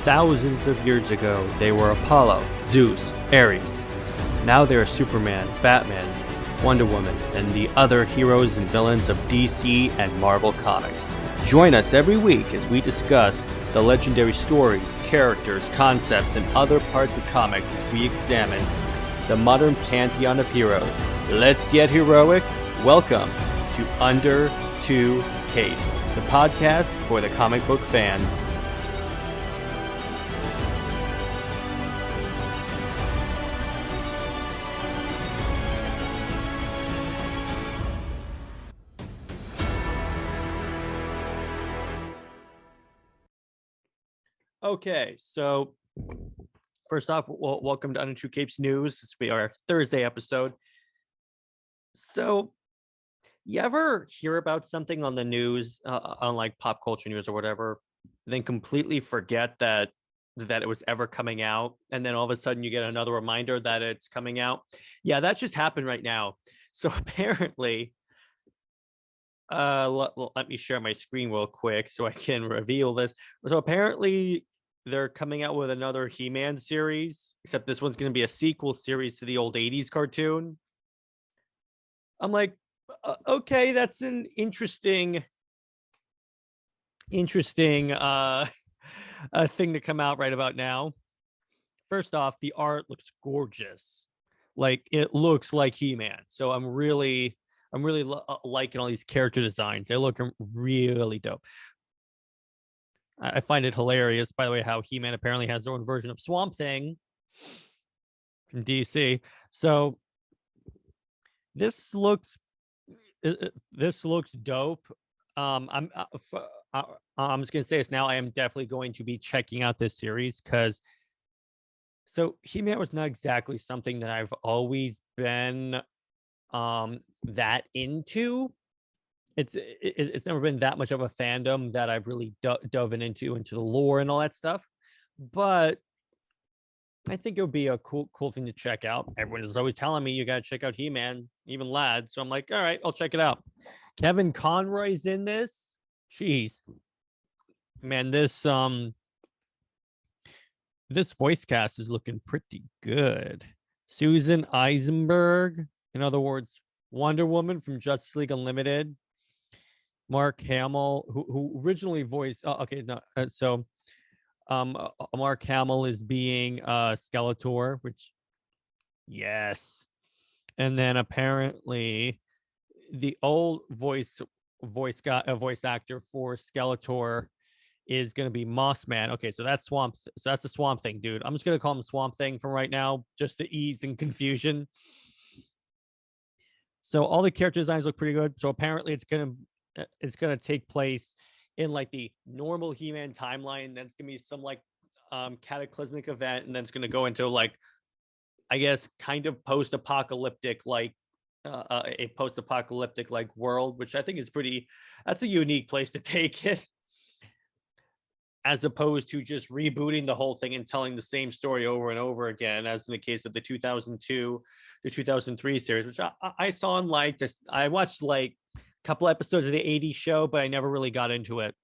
thousands of years ago, they were Apollo, Zeus, Ares. Now they are Superman, Batman, Wonder Woman, and the other heroes and villains of DC and Marvel Comics. Join us every week as we discuss the legendary stories, characters, concepts, and other parts of comics as we examine the modern pantheon of heroes. Let's get heroic. Welcome to Under Two Capes, the podcast for the comic book fan. Okay, so first off, welcome to Under Two Capes News. This will be our Thursday episode. So, you ever hear about something on the news, on like pop culture news or whatever, then completely forget that it was ever coming out, and then all of a sudden you get another reminder that it's coming out? Yeah, that just happened right now. So apparently, let me share my screen real quick so I can reveal this. So apparently they're coming out with another He-Man series, except this one's going to be a sequel series to the old 80s cartoon. I'm like, okay, that's an interesting thing to come out right about now. First off, the art looks gorgeous. Like, it looks like He-Man. So I'm really liking all these character designs. They look really dope. I find it hilarious, by the way, how He-Man apparently has their own version of Swamp Thing from DC. So this looks dope. I'm just gonna say this now. I am definitely going to be checking out this series because He-Man was not exactly something that I've always been that into. It's never been that much of a fandom that I've really dove into the lore and all that stuff, but I think it would be a cool thing to check out. Everyone is always telling me you gotta check out He-Man, even lads, so I'm like, all right, I'll check it out. Kevin Conroy's in this. Jeez, man, this voice cast is looking pretty good. Susan Eisenberg, in other words, Wonder Woman from Justice League Unlimited. Mark Hamill, who originally voiced, Mark Hamill is being Skeletor, which, yes. And then apparently the old voice actor for Skeletor is going to be Moss Man. Okay, so that's that's the Swamp Thing, dude. I'm just going to call him Swamp Thing from right now, just to ease in confusion. So all the character designs look pretty good. So apparently it's gonna take place in like the normal He-Man timeline. Then it's gonna be some like cataclysmic event, and then it's gonna go into like, I guess, kind of post-apocalyptic, like a post-apocalyptic like world, which I think is that's a unique place to take it, as opposed to just rebooting the whole thing and telling the same story over and over again, as in the case of the 2002 to 2003 series, which I saw and liked. I watched like a couple episodes of the 80s show, but I never really got into it.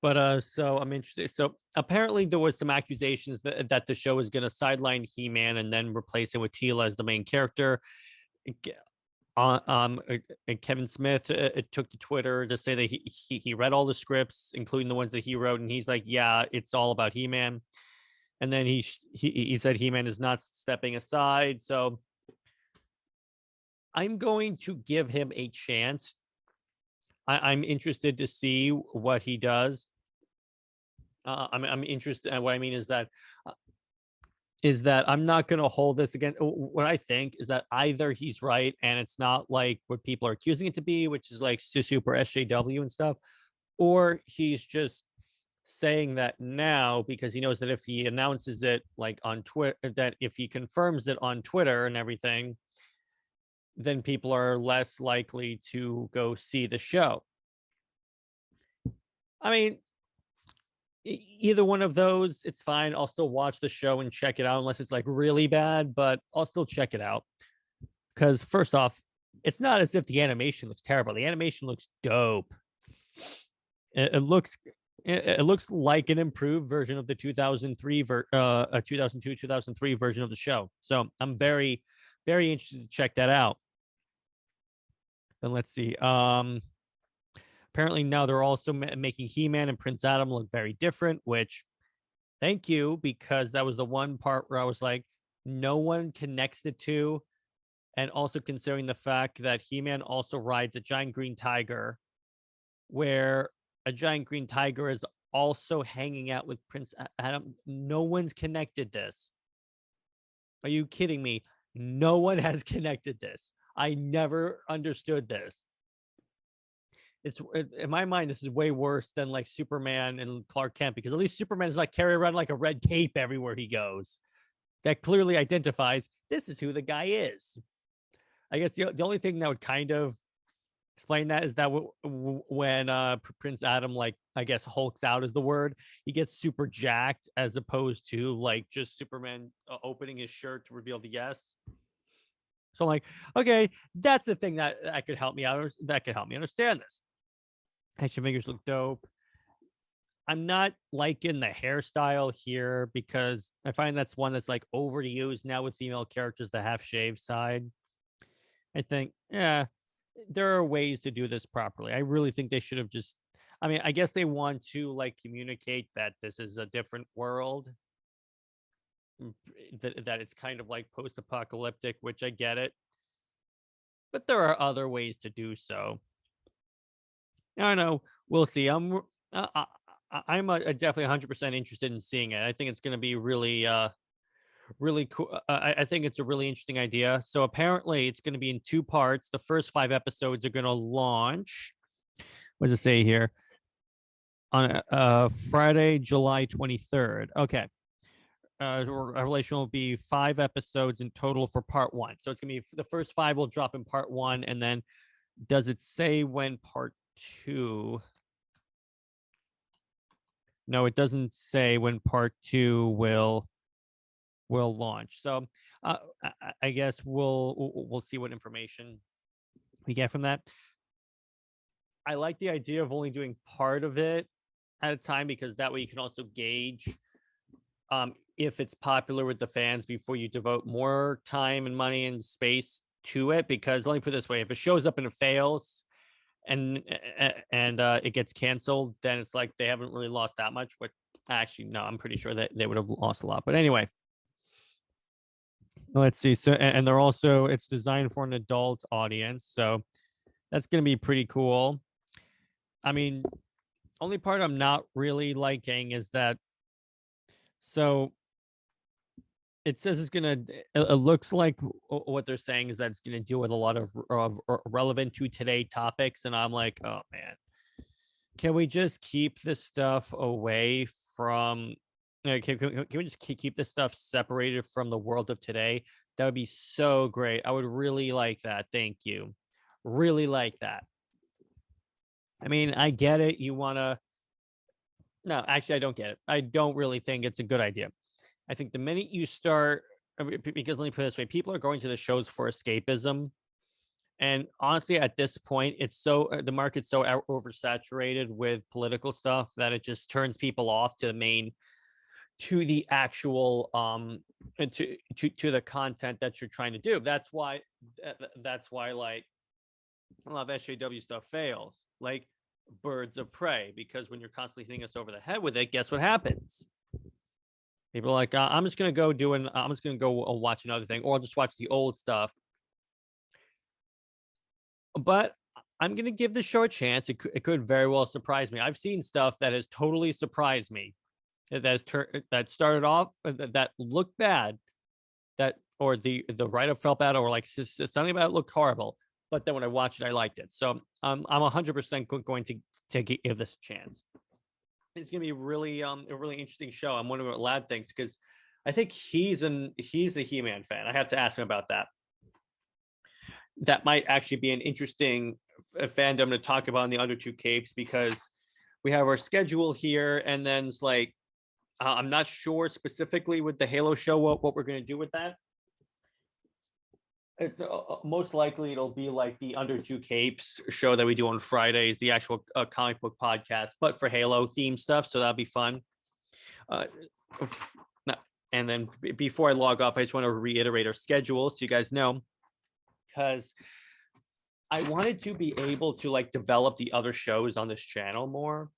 But so I'm interested. So apparently there was some accusations that the show is going to sideline He-Man and then replace him with Teela as the main character. Kevin Smith took to Twitter to say that he read all the scripts, including the ones that he wrote, and he's like, yeah, it's all about He-Man. And then he said He-Man is not stepping aside. So I'm going to give him a chance. I'm interested to see what he does. I'm interested. What I mean is that I'm not going to hold this again. What I think is that either he's right and it's not like what people are accusing it to be, which is like super SJW and stuff, or he's just saying that now because he knows that if he announces it like on Twitter, that if he confirms it on Twitter and everything, then people are less likely to go see the show. I mean, either one of those, it's fine. I'll still watch the show and check it out unless it's like really bad, but I'll still check it out. Because first off, it's not as if the animation looks terrible. The animation looks dope. It looks It looks like an improved version of the 2002 2003 version of the show. So I'm very very interested to check that out. Then let's see. Apparently now they're also making He-Man and Prince Adam look very different, which thank you, because that was the one part where I was like, no one connects the two. And also considering the fact that He-Man also rides a giant green tiger, where a giant green tiger is also hanging out with Prince Adam. No one's connected this. Are you kidding me? No one has connected this. I never understood this. It's in my mind, this is way worse than like Superman and Clark Kent, because at least Superman is like carry around like a red cape everywhere he goes. That clearly identifies this is who the guy is. I guess the only thing that would kind of explain that is that when Prince Adam, like, I guess hulks out is the word, he gets super jacked, as opposed to like just Superman opening his shirt to reveal the yes. So I'm like, okay, that's the thing that could help me out. That could help me understand this. Action figures look dope. I'm not liking the hairstyle here, because I find that's one that's like overused now with female characters, the half shaved side. I think, yeah, there are ways to do this properly. I really think they should have just, I mean, I guess they want to like communicate that this is a different world, that it's kind of like post-apocalyptic, which I get it, but there are other ways to do so. I don't know. We'll see. I'm definitely 100% interested in seeing it. I think it's going to be really cool. I think it's a really interesting idea. So apparently, it's going to be in two parts. The first 5 episodes are going to launch. What does it say here? On Friday, July 23rd. Okay. Revelation will be 5 episodes in total for part one. So it's going to be the first 5 will drop in part one. And then does it say when part two? No, it doesn't say when part two will launch. So I guess we'll see what information we get from that. I like the idea of only doing part of it at a time, because that way you can also gauge if it's popular with the fans before you devote more time and money and space to it. Because let me put it this way: if it shows up and it fails and it gets canceled, then it's like they haven't really lost that much. But actually, no, I'm pretty sure that they would have lost a lot. But anyway, let's see. So, and they're also, it's designed for an adult audience, so that's going to be pretty cool. I mean, only part I'm not really liking is that, so it says it's gonna, it looks like what they're saying is that it's gonna deal with a lot of relevant to today topics, and I'm like, oh man, can we just keep this stuff away from, can we just keep this stuff separated from the world of today? That would be so great. I would really like that. Thank you. Really like that. I mean, I get it. You want to, no, actually, I don't get it. I don't really think it's a good idea. I think the minute you start, because let me put it this way, people are going to the shows for escapism. And honestly, at this point, it's so, the market's so oversaturated with political stuff that it just turns people off to the main, to the actual to the content that you're trying to do. That's why like a lot of SJW stuff fails, like Birds of Prey, because when you're constantly hitting us over the head with it, guess what happens? People are like, I'm just gonna go watch another thing, or I'll just watch the old stuff. But I'm gonna give the show a chance. It could very well surprise me. I've seen stuff that has totally surprised me, that started off that looked bad, that, or the write-up felt bad, or like something about it looked horrible, but then when I watched it, I liked it. So I'm 100% going to give this a chance. It's gonna be really a really interesting show. I'm wondering what Lad thinks, because I think he's a He-Man fan. I have to ask him about that. That might actually be an interesting fandom to talk about in the Under Two Capes, because we have our schedule here, and then it's like, I'm not sure specifically with the Halo show what we're going to do with that. Most likely it'll be like the Under Two Capes show that we do on Fridays, the actual comic book podcast, but for Halo theme stuff. So that'll be fun. Uh, and then before I log off, I just want to reiterate our schedule so you guys know, because I wanted to be able to like develop the other shows on this channel more.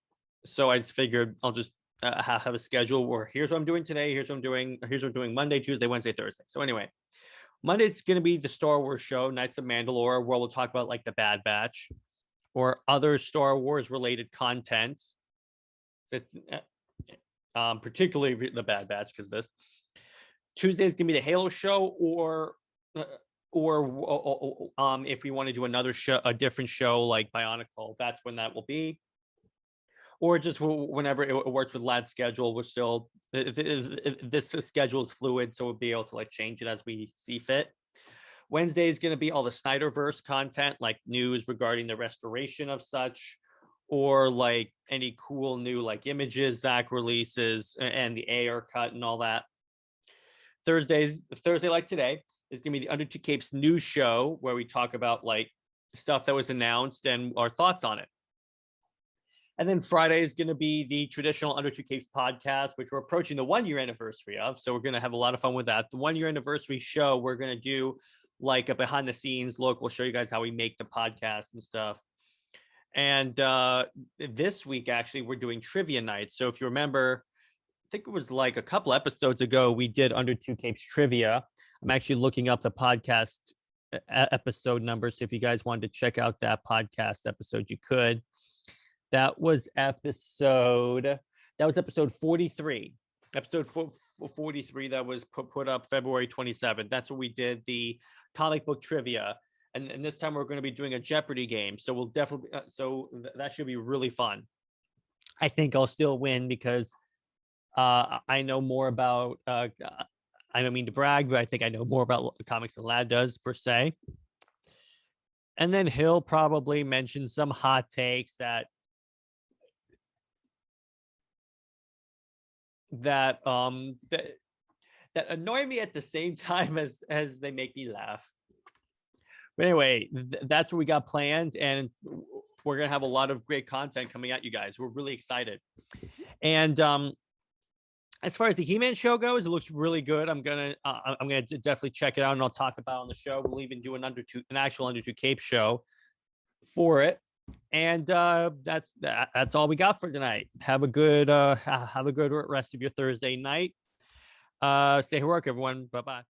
So I just figured I'll just have a schedule where here's what I'm doing today, here's what I'm doing Monday, Tuesday, Wednesday, Thursday. So anyway, Monday's going to be the Star Wars show, Knights of Mandalore, where we'll talk about like the Bad Batch or other Star Wars related content. That, particularly the Bad Batch, because this Tuesday is going to be the Halo show, or if we want to do another show, a different show like Bionicle, that's when that will be. Or just whenever it works with Lad's schedule. We're still, this schedule is fluid, so we'll be able to like change it as we see fit. Wednesday is going to be all the Snyderverse content, like news regarding the restoration of such, or like any cool new like images Zach releases and the AR cut and all that. Thursday like today is going to be the Under Two Capes news show, where we talk about like stuff that was announced and our thoughts on it. And then Friday is going to be the traditional Under Two Capes podcast, which we're approaching the 1 year anniversary of. So we're going to have a lot of fun with that. The 1 year anniversary show, we're going to do like a behind the scenes look. We'll show you guys how we make the podcast and stuff. And this week, actually, we're doing trivia nights. So if you remember, I think it was like a couple episodes ago, we did Under Two Capes trivia. I'm actually looking up the podcast episode number. So if you guys wanted to check out that podcast episode, you could. That was episode 43. Episode 43 that was put up February 27th. That's what we did, the comic book trivia. And this time we're going to be doing a Jeopardy game. So we'll definitely, that should be really fun. I think I'll still win because I know more about, I don't mean to brag, but I think I know more about comics than Lad does per se. And then he'll probably mention some hot takes that annoy me at the same time as they make me laugh. But anyway, that's what we got planned, and we're gonna have a lot of great content coming at you guys. We're really excited. And as far as the He-Man show goes, it looks really good. I'm gonna definitely check it out, and I'll talk about it on the show. We'll even do an actual Under Two Capes show for it. And that's all we got for tonight. Have a good rest of your Thursday night. Stay heroic, everyone. Bye-bye.